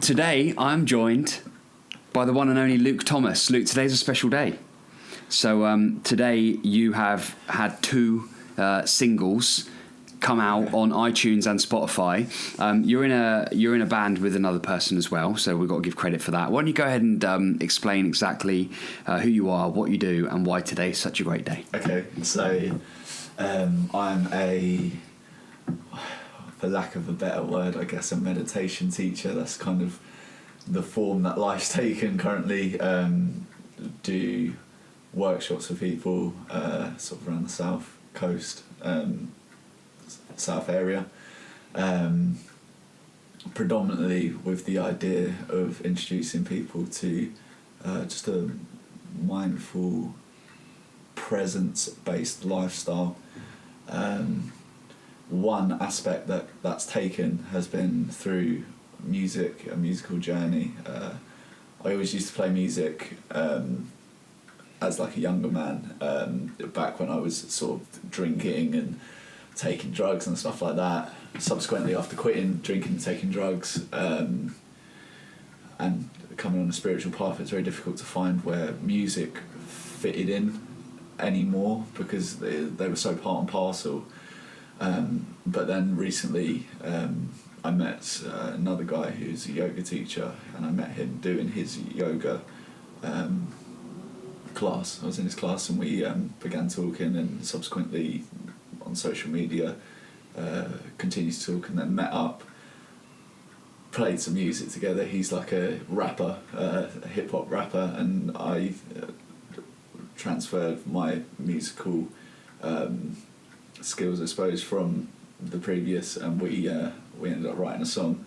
Today I'm joined by the one and only Luke Thomas. Luke, today's a special day. So today you have had two singles come out on iTunes and Spotify. You're in a band with another person as well, so we've got to give credit for that. Why don't you go ahead and explain exactly who you are, what you do, and why today's such a great day? Okay, so I'm for lack of a better word, I guess, a meditation teacher. That's kind of the form that life's taken currently. Do workshops for people sort of around the south coast, south area, predominantly with the idea of introducing people to just a mindful, presence-based lifestyle. One aspect that's taken has been through music, a musical journey. I always used to play music as like a younger man, back when I was sort of drinking and taking drugs and stuff like that. Subsequently, after quitting drinking and taking drugs and coming on a spiritual path, it's very difficult to find where music fitted in anymore because they were so part and parcel. But then recently I met another guy who's a yoga teacher, and I met him doing his yoga class. I was in his class and we began talking, and subsequently on social media continued to talk, and then met up, played some music together. He's like a rapper, a hip-hop rapper, and I transferred my musical skills, I suppose, from the previous, and we ended up writing a song.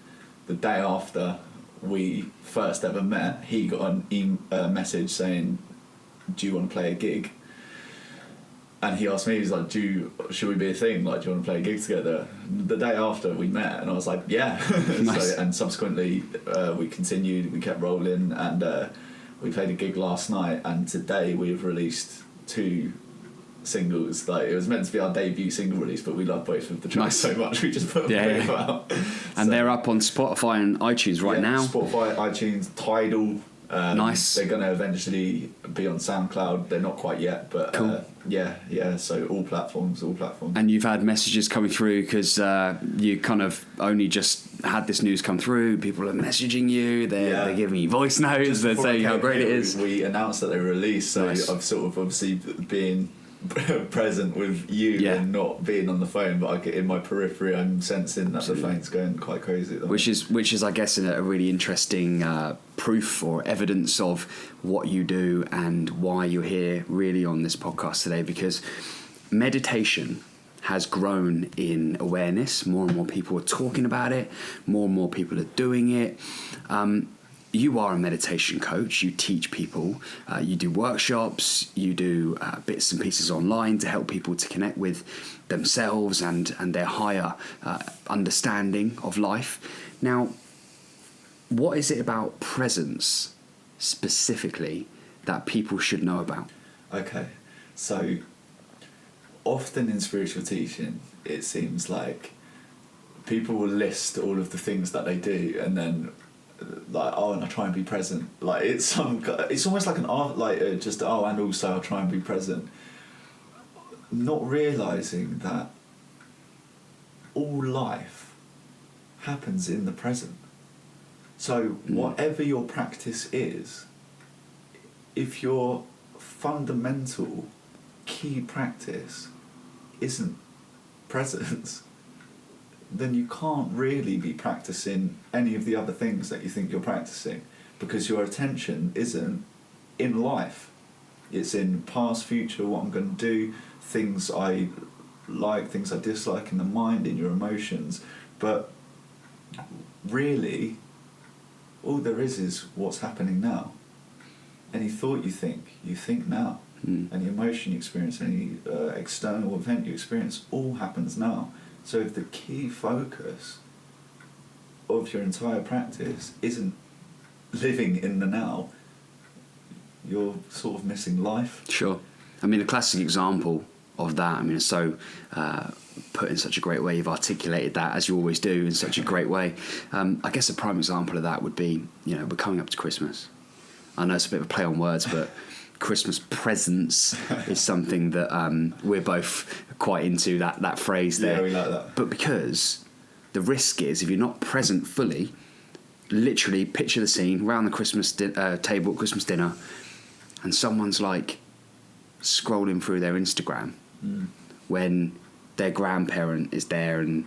The day after we first ever met, he got a message saying, "Do you want to play a gig?" And he asked me, he's like, should we be a thing? Like, do you want to play a gig together? The day after we met, and I was like, yeah. Nice. And subsequently we continued, we kept rolling, and we played a gig last night, and today we've released two singles. Like, it was meant to be our debut single release, but we love both of the tracks so much we just put them out. And they're up on Spotify and iTunes right now. Spotify, iTunes, Tidal. Nice. They're going to eventually be on SoundCloud. They're not quite yet, but cool. So all platforms. And you've had messages coming through because you kind of only just had this news come through. People are messaging you. They're giving you voice notes. They're saying how great it is. We announced that they were released, so nice. I've sort of obviously been present with you and not being on the phone, but I get in my periphery, I'm sensing that the phone's going quite crazy at the which is I guess a really interesting proof or evidence of what you do and why you're here really on this podcast today, because meditation has grown in awareness. More and more people are talking about it, more and more people are doing it. You are a meditation coach. You teach people. You do workshops. You do bits and pieces online to help people to connect with themselves and their higher understanding of life. Now, what is it about presence specifically that people should know about? Okay, so often in spiritual teaching, it seems like people will list all of the things that they do, and then like, and I try and be present. Like, it's almost like an art, like and also I'll try and be present, not realising that all life happens in the present. So whatever your practice is, if your fundamental key practice isn't presence, then you can't really be practicing any of the other things that you think you're practicing, because your attention isn't in life. It's in past, future, what I'm going to do, things I like, things I dislike in the mind, in your emotions. But really, all there is what's happening now. Any thought you think now. Any emotion you experience, any external event you experience, all happens now. So if the key focus of your entire practice isn't living in the now, you're sort of missing life. Sure. I mean, a classic example of that. I mean, it's so put in such a great way. You've articulated that, as you always do, in such a great way. I guess a prime example of that would be, we're coming up to Christmas. I know it's a bit of a play on words, but Christmas presents is something that we're both quite into, that phrase there. Yeah, we like that. But because the risk is, if you're not present fully, literally picture the scene, round the Christmas table at Christmas dinner, and someone's like scrolling through their Instagram when their grandparent is there and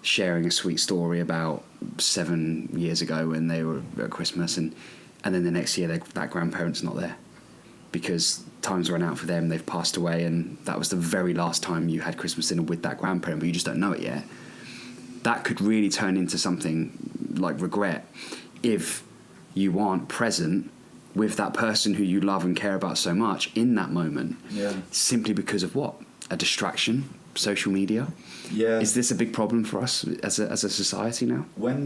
sharing a sweet story about 7 years ago when they were at Christmas, and then the next year that grandparent's not there because time's run out for them, they've passed away, and that was the very last time you had Christmas dinner with that grandparent, but you just don't know it yet. That could really turn into something like regret if you aren't present with that person who you love and care about so much in that moment. Yeah. Simply because of what? A distraction? Social media? Yeah. Is this a big problem for us as a society now? When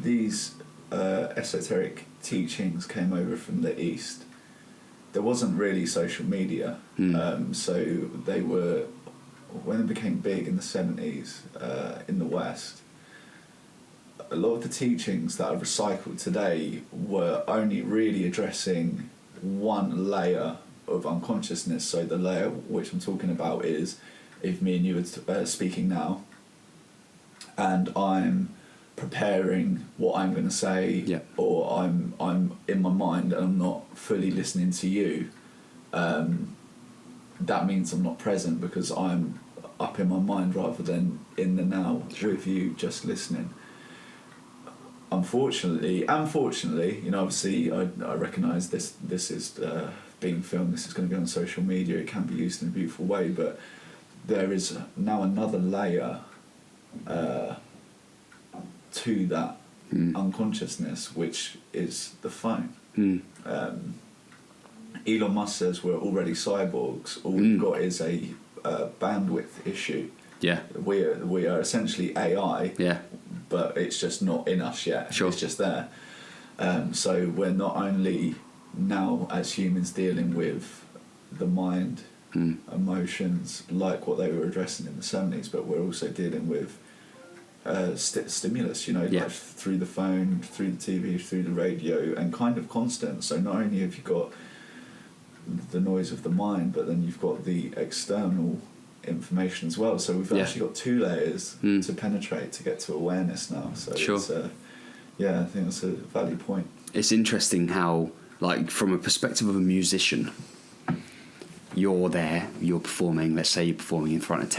these esoteric teachings came over from the East, there wasn't really social media. So they were, when they became big in the 70s in the West, a lot of the teachings that are recycled today were only really addressing one layer of unconsciousness. So the layer which I'm talking about is, if me and you are speaking now, and I'm preparing what I'm going to say, or I'm in my mind and I'm not fully listening to you, that means I'm not present because I'm up in my mind rather than in the now with you just listening. Unfortunately, obviously I recognise this is being filmed, this is going to be on social media, it can be used in a beautiful way, but there is now another layer to that unconsciousness, which is the phone. Elon Musk says we're already cyborgs. All we've got is a bandwidth issue. Yeah, we are essentially AI. Yeah, but it's just not in us yet. Sure. It's just there. So we're not only now as humans dealing with the mind, emotions, like what they were addressing in the 70s, but we're also dealing with stimulus, like through the phone, through the TV, through the radio, and kind of constant. So not only have you got the noise of the mind, but then you've got the external information as well. So we've actually got two layers to penetrate to get to awareness now. So it's, I think that's a valid point. It's interesting how, like, from a perspective of a musician, you're there, you're performing. Let's say you're performing in front of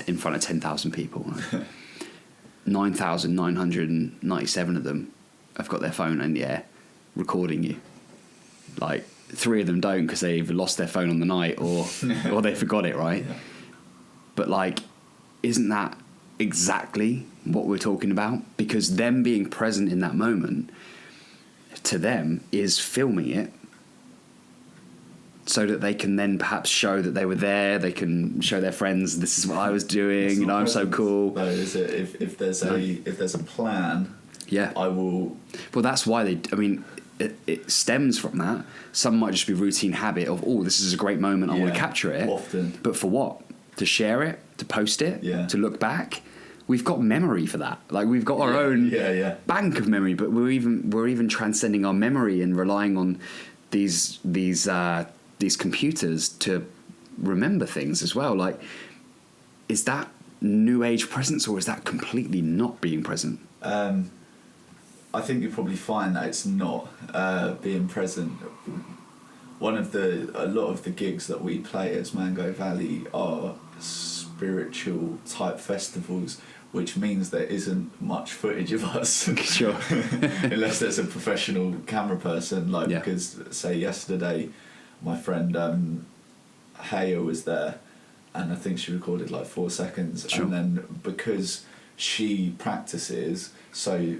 10,000 people. Right? 9,997 of them have got their phone in the air, recording you. Like 3 of them don't because they either lost their phone on the night or they forgot it. Right. Yeah. But like, isn't that exactly what we're talking about? Because them being present in that moment, to them, is filming it so that they can then perhaps show that they were there. They can show their friends, this is what I was doing, I'm so cool. No, if there's a plan, I will... Well, that's why it stems from that. Some might just be routine habit of, this is a great moment, I want to capture it. Often. But for what? To share it? To post it? To look back? We've got memory for that. Like, we've got our own bank of memory, but we're even transcending our memory and relying on these computers to remember things as well. Like, is that new age presence, or is that completely not being present? I think you'll probably find that it's not being present. A lot of the gigs that we play as Mango Valley are spiritual type festivals, which means there isn't much footage of us. Sure. Unless there's a professional camera person, because say yesterday my friend Haya was there, and I think she recorded like 4 seconds. Sure. And then because she practices, so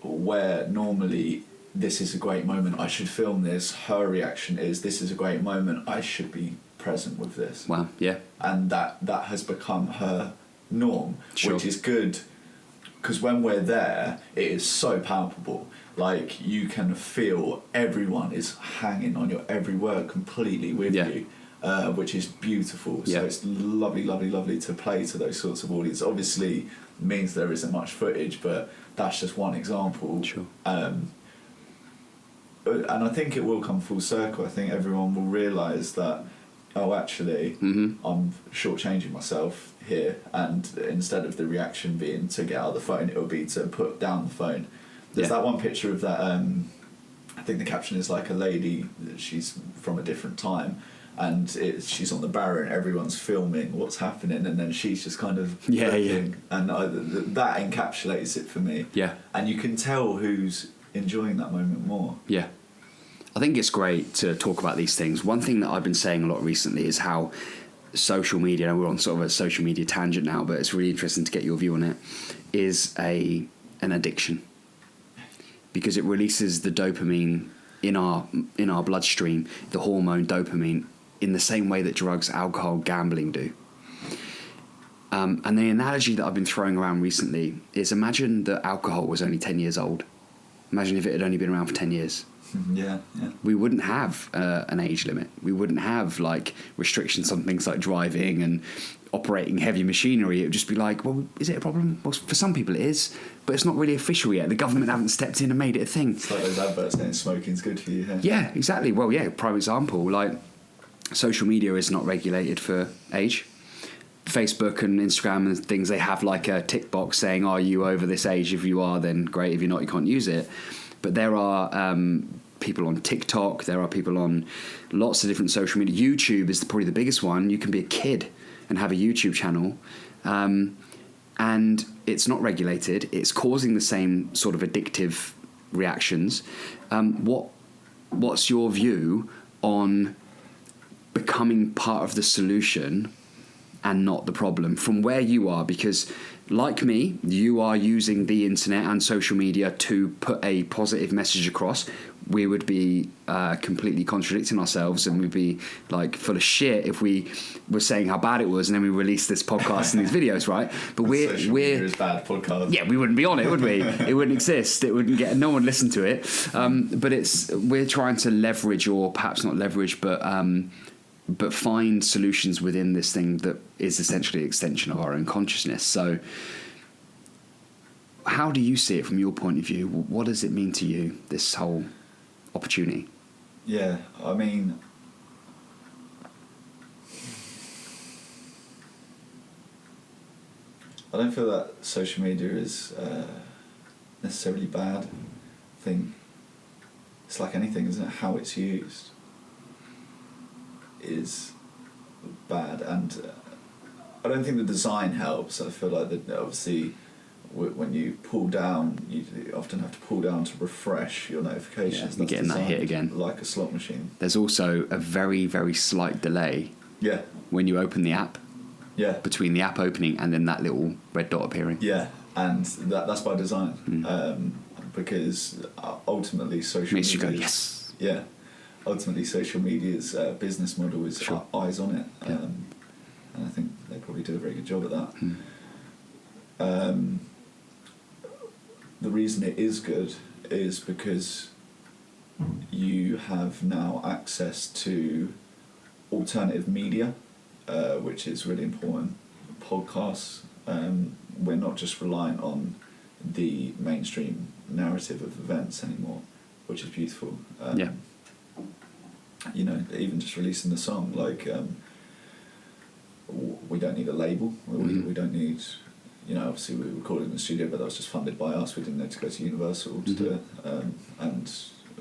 where normally this is a great moment, I should film this, her reaction is, this is a great moment, I should be present with this. Wow, yeah. And that has become her norm, sure. Which is good, because when we're there, it is so palpable. Like, you can feel everyone is hanging on your every word completely with you. which is beautiful. Yeah. So it's lovely, lovely, lovely to play to those sorts of audience. Obviously, means there isn't much footage, but that's just one example. Sure. And I think it will come full circle. I think everyone will realise that, oh, actually, I'm shortchanging myself here, and instead of the reaction being to get out of the phone, it will be to put down the phone. There's that one picture of that, I think the caption is like a lady, she's from a different time, and she's on the barrier and everyone's filming what's happening, and then she's just kind of looking, and that encapsulates it for me. Yeah. And you can tell who's enjoying that moment more. Yeah. I think it's great to talk about these things. One thing that I've been saying a lot recently is how social media, and we're on sort of a social media tangent now, but it's really interesting to get your view on it, is an addiction. Because it releases the dopamine in our bloodstream, the hormone dopamine, in the same way that drugs, alcohol, gambling do. And the analogy that I've been throwing around recently is, imagine that alcohol was only 10 years old. Imagine if it had only been around for 10 years. Yeah. We wouldn't have an age limit. We wouldn't have like restrictions on things like driving and operating heavy machinery. It would just be like, well, is it a problem? Well, for some people it is, but it's not really official yet. The government haven't stepped in and made it a thing. It's like those adverts saying smoking's good for you. Yeah, exactly. Well, yeah, prime example, like social media is not regulated for age. Facebook and Instagram and things, they have like a tick box saying, are you over this age? If you are, then great. If you're not, you can't use it. But there are people on TikTok, there are people on lots of different social media. YouTube is probably the biggest one. You can be a kid and have a YouTube channel, and it's not regulated. It's causing the same sort of addictive reactions. What's your view on becoming part of the solution and not the problem from where you are? Because like me, you are using the internet and social media to put a positive message across. We would be completely contradicting ourselves, and we'd be like full of shit if we were saying how bad it was and then we released this podcast and these videos, right? But we're is bad podcast. Yeah, we wouldn't be on it, would we? It wouldn't exist. It wouldn't get, no one listened to it. But we're trying to leverage, or perhaps not leverage, but find solutions within this thing that is essentially an extension of our own consciousness. So how do you see it from your point of view? What does it mean to you, this whole opportunity? Yeah, I mean, I don't feel that social media is necessarily bad. I think it's like anything, isn't it? How it's used is bad, and I don't think the design helps. I feel like that obviously when you pull down, you often have to pull down to refresh your notifications. Yeah, getting that hit again, like a slot machine. There's also a very, very slight delay. Yeah. When you open the app. Yeah. Between the app opening and then that little red dot appearing. Yeah, and that's by design, because ultimately social makes media you go yes. Yeah. Ultimately, social media's business model is eyes on it, and I think they probably do a very good job at that. The reason it is good is because you have now access to alternative media, which is really important. Podcasts. We're not just reliant on the mainstream narrative of events anymore, which is beautiful. You know, even just releasing the song, like, we don't need a label. We don't need, you know, obviously we recorded in the studio, but that was just funded by us. We didn't need to go to Universal to do it. And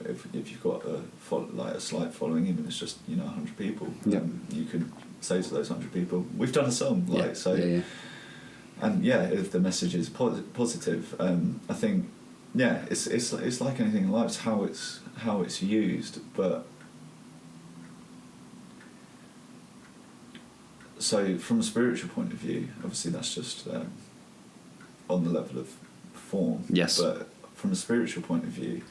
if you've got a slight following, even if it's just, you know, 100 people, you could say to those 100 people, we've done a song, and if the message is positive, I think, it's like anything in life. It's how it's used, but. So from a spiritual point of view, obviously that's just on the level of form. Yes. But from a spiritual point of view,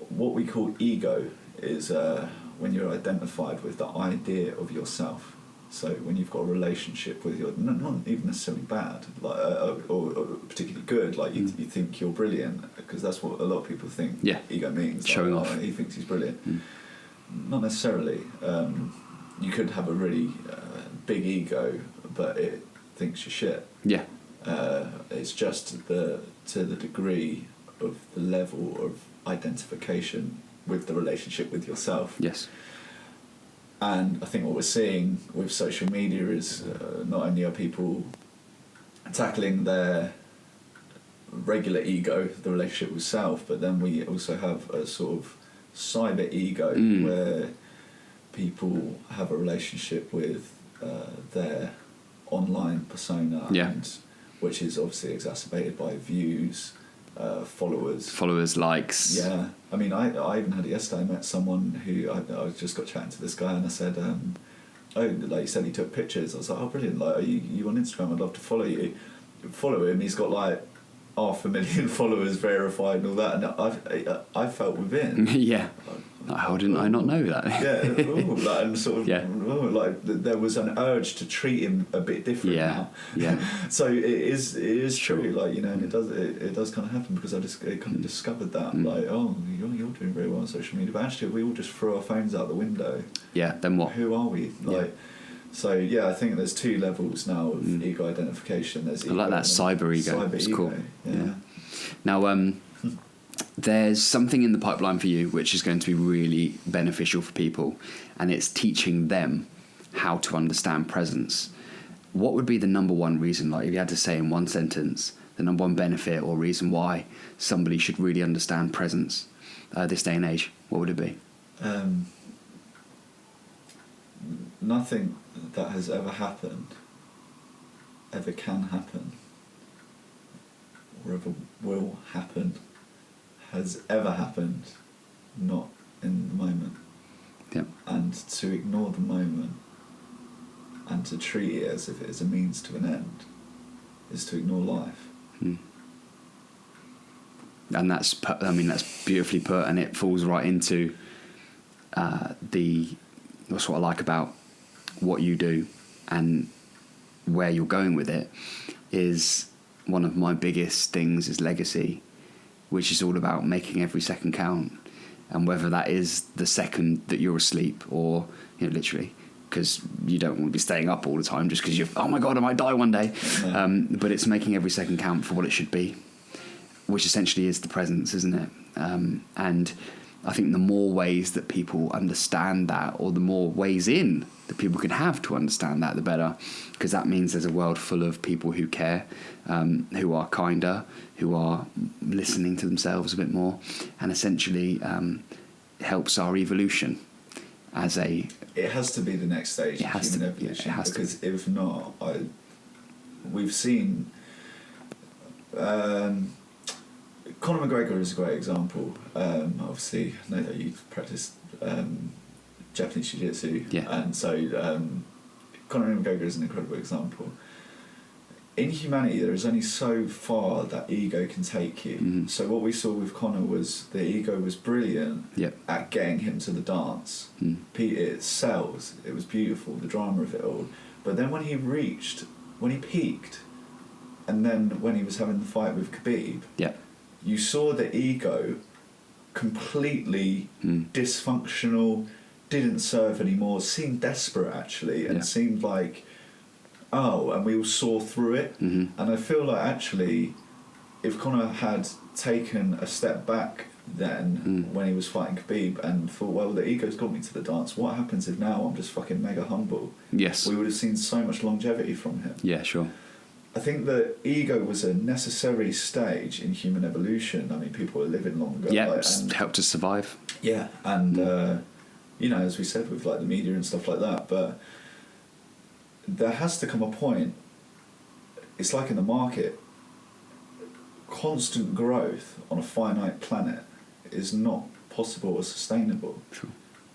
what we call ego is when you're identified with the idea of yourself. So when you've got a relationship with not even necessarily bad, like or particularly good, like you think you're brilliant, because that's what a lot of people think. Yeah. Ego means showing off. He thinks he's brilliant. Not necessarily. you could have a really big ego, but it thinks you're shit. Yeah. It's just to the degree of the level of identification with the relationship with yourself. Yes. And I think what we're seeing with social media is not only are people tackling their regular ego, the relationship with self, but then we also have a sort of cyber ego where people have a relationship with their online persona, and which is obviously exacerbated by views, followers, likes. Yeah, I mean, I even had it yesterday. I met someone who I just got chatting to this guy, and I said, "Oh, like you said, he took pictures." I was like, "Oh, brilliant! Like, are you on Instagram? I'd love to follow you." Follow him. He's got like 500,000 followers verified and all that, and I felt within. Yeah. How didn't I not know that? Yeah, like, and sort of like there was an urge to treat him a bit different now. Yeah. So it is true, like, you know, and it does kind of happen, because I just kind of discovered that, like, oh, you're doing very well on social media, but actually we all just throw our phones out the window. Yeah. Then what? Who are we? Like. So yeah, I think there's two levels now of ego identification. There's ego, I like that, cyber ego. It's ego. Cool. Yeah. Now, there's something in the pipeline for you which is going to be really beneficial for people, and it's teaching them how to understand presence. What would be the number one reason, like if you had to say in one sentence, the number one benefit or reason why somebody should really understand presence this day and age? What would it be? Nothing that has ever happened, ever can happen, or ever will happen, has ever happened not in the moment. Yep. And to ignore the moment and to treat it as if it is a means to an end is to ignore life. And that's beautifully put, and it falls right into that's what I like about what you do and where you're going with it. Is one of my biggest things is legacy, which is all about making every second count, and whether that is the second that you're asleep or, you know, literally, because you don't want to be staying up all the time just because oh my God, I might die one day. But it's making every second count for what it should be, which essentially is the presence, isn't it? And I think the more ways that people understand that, or the more ways in that people can have to understand that, the better, because that means there's a world full of people who care, who are kinder, who are listening to themselves a bit more, and essentially helps our evolution as a... It has to be the next stage of human evolution, because if not, we've seen... Conor McGregor is a great example. Obviously, I know that you practiced Japanese Jiu-Jitsu, and so Conor McGregor is an incredible example. In humanity, there is only so far that ego can take you. Mm-hmm. So what we saw with Conor was the ego was brilliant at getting him to the dance. It sells. It was beautiful, the drama of it all. But then when he peaked, and then when he was having the fight with Khabib, you saw the ego completely dysfunctional, didn't serve anymore, seemed desperate actually, and seemed like, and we all saw through it. And I feel like actually, if Conor had taken a step back then when he was fighting Khabib and thought, well, the ego's got me to the dance, what happens if now I'm just fucking mega humble? Yes. We would have seen so much longevity from him. Yeah, sure. I think that ego was a necessary stage in human evolution. I mean, people were living longer. Yeah, and helped us survive. Yeah, and, you know, as we said, with like the media and stuff like that, but there has to come a point, it's like in the market, constant growth on a finite planet is not possible or sustainable. True.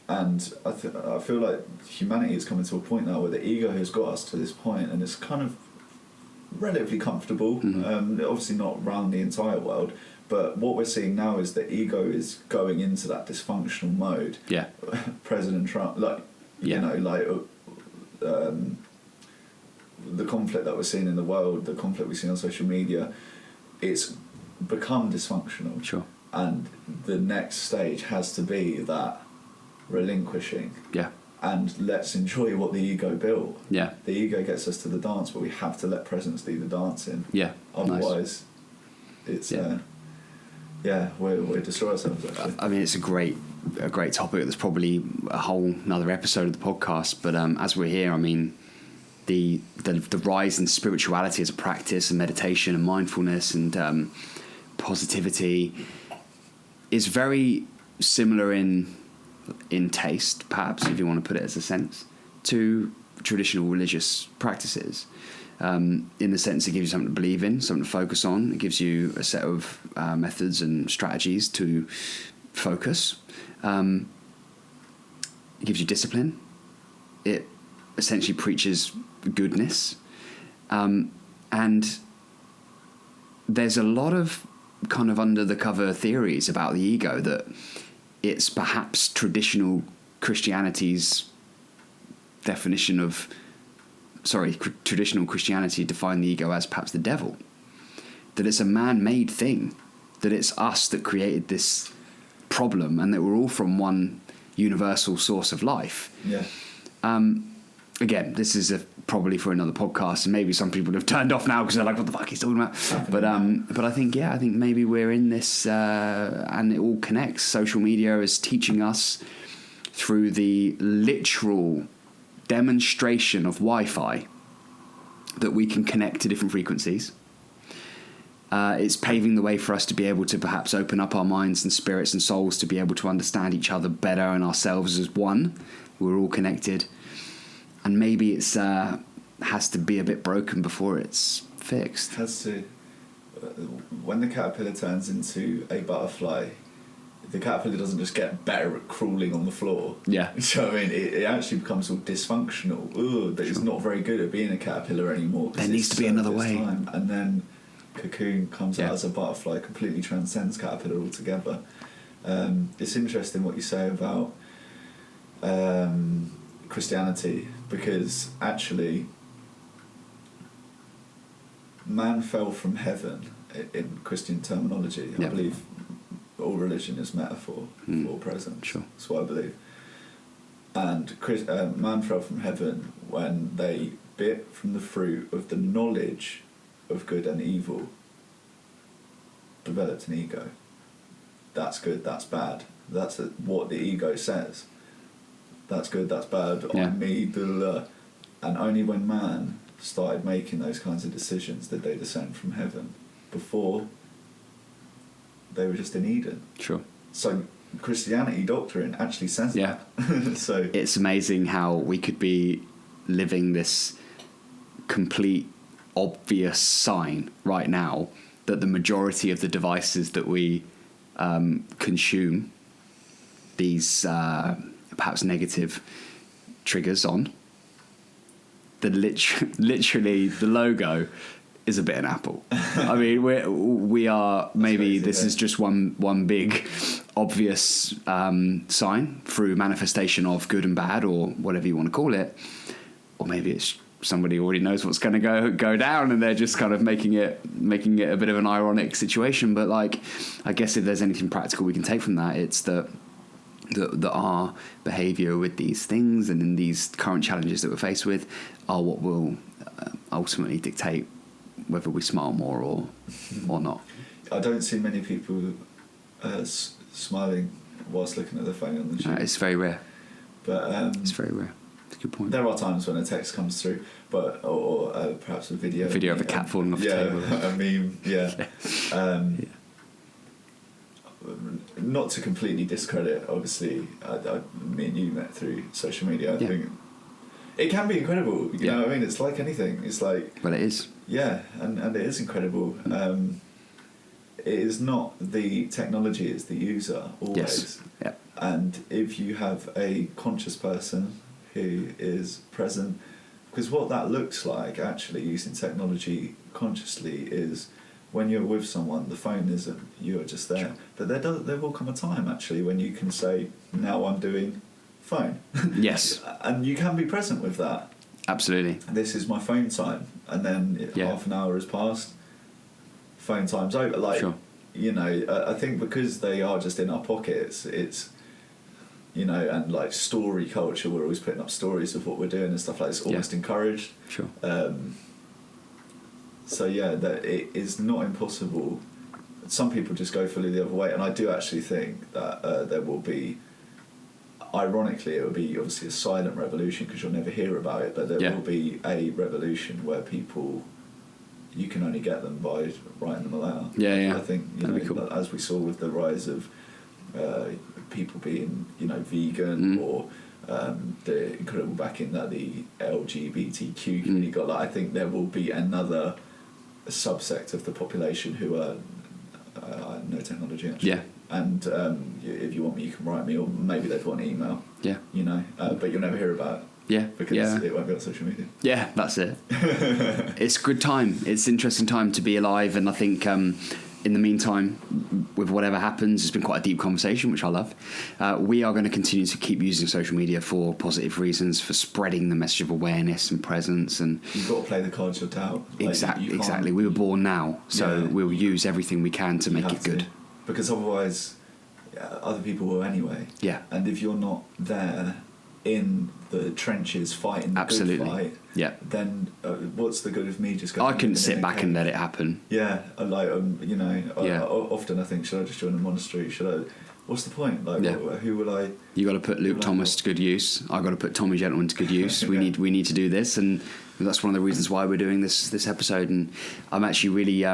And I feel like humanity is coming to a point now where the ego has got us to this point, and it's kind of relatively comfortable, obviously not around the entire world, but what we're seeing now is the ego is going into that dysfunctional mode. Yeah. President Trump, like, you know, like the conflict that we're seeing in the world, the conflict we see on social media, it's become dysfunctional. Sure. And the next stage has to be that relinquishing. Yeah. and let's enjoy what the ego built. Yeah. The ego gets us to the dance, but we have to let presence do the dancing. Yeah. Otherwise, it's we destroy ourselves. Actually. I mean, it's a great topic. There's probably a whole another episode of the podcast. But as we're here, I mean, the rise in spirituality as a practice, and meditation, and mindfulness, and positivity is very similar in taste, perhaps, if you want to put it as a sense, to traditional religious practices. In the sense it gives you something to believe in, something to focus on. It gives you a set of methods and strategies to focus. It gives you discipline. It essentially preaches goodness. And there's a lot of kind of under the cover theories about the ego that it's perhaps traditional Christianity's definition of... traditional Christianity defined the ego as perhaps the devil. That it's a man-made thing. That it's us that created this problem, and that we're all from one universal source of life. Yeah. Again, this is probably for another podcast, and maybe some people have turned off now because they're like, "What the fuck he's talking about?" But I think maybe we're in this, and it all connects. Social media is teaching us through the literal demonstration of Wi-Fi that we can connect to different frequencies. It's paving the way for us to be able to perhaps open up our minds and spirits and souls to be able to understand each other better and ourselves as one. We're all connected, and maybe it's has to be a bit broken before it's fixed. It has to. When the caterpillar turns into a butterfly, the caterpillar doesn't just get better at crawling on the floor. Yeah. So, I mean, it actually becomes all dysfunctional. That it's not very good at being a caterpillar anymore. There needs to be another way. And then cocoon comes out as a butterfly, completely transcends caterpillar altogether. It's interesting what you say about Christianity, because actually man fell from heaven in Christian terminology. I believe all religion is metaphor for presence. Sure. That's what I believe. And man fell from heaven when they bit from the fruit of the knowledge of good and evil, developed an ego. That's good, that's bad. That's what the ego says. That's good, that's bad, on me, blah, blah, blah. And only when man started making those kinds of decisions did they descend from heaven. Before, they were just in Eden. Sure. So Christianity doctrine actually says that. So it's amazing how we could be living this complete obvious sign right now that the majority of the devices that we consume these perhaps negative triggers on, the literally the logo is a bit an apple. I mean, we are maybe this is just one big obvious sign through manifestation of good and bad, or whatever you want to call it, or maybe it's somebody already knows what's going to go down, and they're just kind of making it a bit of an ironic situation. But like, I guess if there's anything practical we can take from that, it's that our behaviour with these things and in these current challenges that we're faced with are what will ultimately dictate whether we smile more or not. I don't see many people smiling whilst looking at their phone on the tube. It's very rare. But it's very rare. It's a good point. There are times when a text comes through, but or perhaps a video. A video of a cat falling off the table. I mean, not to completely discredit, obviously, me and you met through social media. I think it can be incredible. You know what I mean? It's like anything. It's like... Well, it is. Yeah, and it is incredible. It is not the technology, it's the user, always. Yes. Yeah. And if you have a conscious person who is present, because what that looks like, actually, using technology consciously, is when you're with someone, the phone isn't, you're just there. But there will come a time, actually, when you can say, now I'm doing phone. Yes. And you can be present with that. Absolutely. This is my phone time. And then half an hour has passed, phone time's over. Like, sure. You know, I think because they are just in our pockets, it's, you know, and like story culture. We're always putting up stories of what we're doing and stuff like this. Almost encouraged. Sure. So yeah, that it is not impossible. Some people just go fully the other way, and I do actually think that there will be. Ironically, it will be obviously a silent revolution because you'll never hear about it, but there will be a revolution where people, you can only get them by writing them a letter. Yeah. I think, you That'd know, be cool. as we saw with the rise of people being, you know, vegan or the incredible backing that the LGBTQ community got, like, I think there will be another subsect of the population who are no technology actually. Yeah. And if you want me, you can write me, or maybe they'd want an email. Yeah. You know, but you'll never hear about it. Yeah. Because it won't be on social media. Yeah, that's it. It's a good time. It's an interesting time to be alive, and I think in the meantime, with whatever happens, it's been quite a deep conversation, which I love. We are going to continue to keep using social media for positive reasons, for spreading the message of awareness and presence. And you've got to play the cards you're dealt. Like, exactly. We were born now, so we'll use everything we can to make it good. Because otherwise, other people will anyway. Yeah. And if you're not there in the trenches fighting the good fight, then what's the good of me just going? I couldn't sit back and let it happen. Yeah, like you know, often I think, should I just join a monastery? Should I? What's the point? Like, who will I? You got to put Luke Thomas to good use. I got to put Tommy Gentleman to good use. We need to do this, and that's one of the reasons why we're doing this episode. And I'm actually really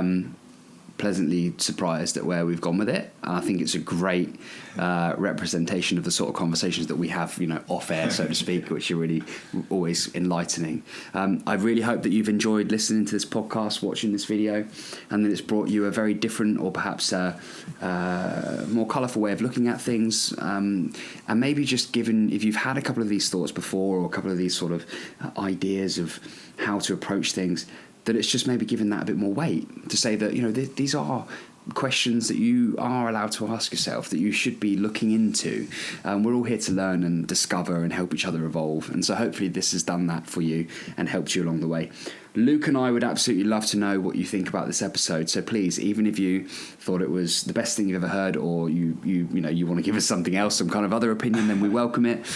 pleasantly surprised at where we've gone with it, and I think it's a great representation of the sort of conversations that we have, you know, off air, so to speak, which are really always enlightening. I really hope that you've enjoyed listening to this podcast, watching this video, and that it's brought you a very different, or perhaps more colourful way of looking at things, and maybe just given, if you've had a couple of these thoughts before, or a couple of these sort of ideas of how to approach things, that it's just maybe given that a bit more weight, to say that, you know, these are questions that you are allowed to ask yourself, that you should be looking into. We're all here to learn and discover and help each other evolve, and so hopefully this has done that for you and helped you along the way. Luke and I would absolutely love to know what you think about this episode, so please, even if you thought it was the best thing you've ever heard, or you want to give us something else, some kind of other opinion, then we welcome it.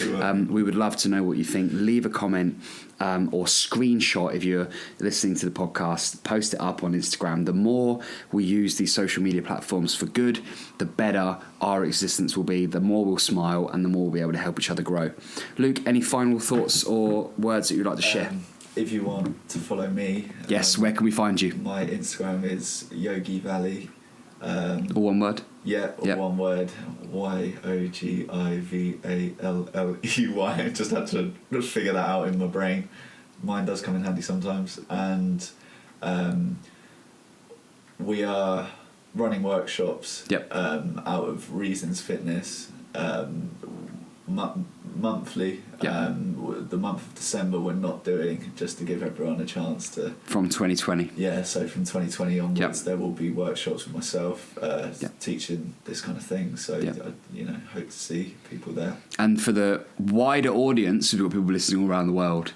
We would love to know what you think. Leave a comment or screenshot if you're listening to the podcast, post it up on Instagram. The more we use these social media platforms for good, the better our existence will be, the more we'll smile, and the more we'll be able to help each other grow. Luke, any final thoughts or words that you'd like to share? If you want to follow me, yes, where can we find you? My Instagram is Yogi Valley. All one word? Yeah, all one word. YOGIVALLEY. I just had to figure that out in my brain. Mine does come in handy sometimes. And we are running workshops out of Reasons Fitness monthly. The month of December we're not doing, just to give everyone a chance to. From 2020. Yeah, so from 2020 onwards there will be workshops with myself teaching this kind of thing. So I hope to see people there. And for the wider audience, we've got people listening all around the world.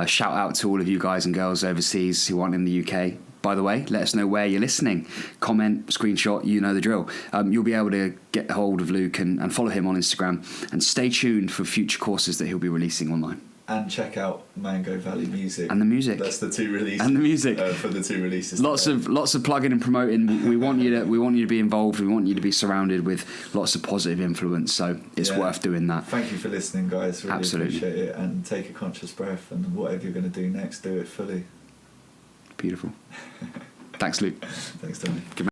Shout out to all of you guys and girls overseas who aren't in the UK. By the way, let us know where you're listening. Comment, screenshot, you know the drill. You'll be able to get hold of Luke and follow him on Instagram, and stay tuned for future courses that he'll be releasing online. And check out Mango Valley Music. And the music. That's the two releases. And the music. For the two releases. Lots of plugging and promoting. We want you to be involved. We want you to be surrounded with lots of positive influence. So it's worth doing that. Thank you for listening, guys. Really Absolutely. Appreciate it. And take a conscious breath. And whatever you're going to do next, do it fully. Beautiful. Thanks, Luke. Thanks, Tony. Good man.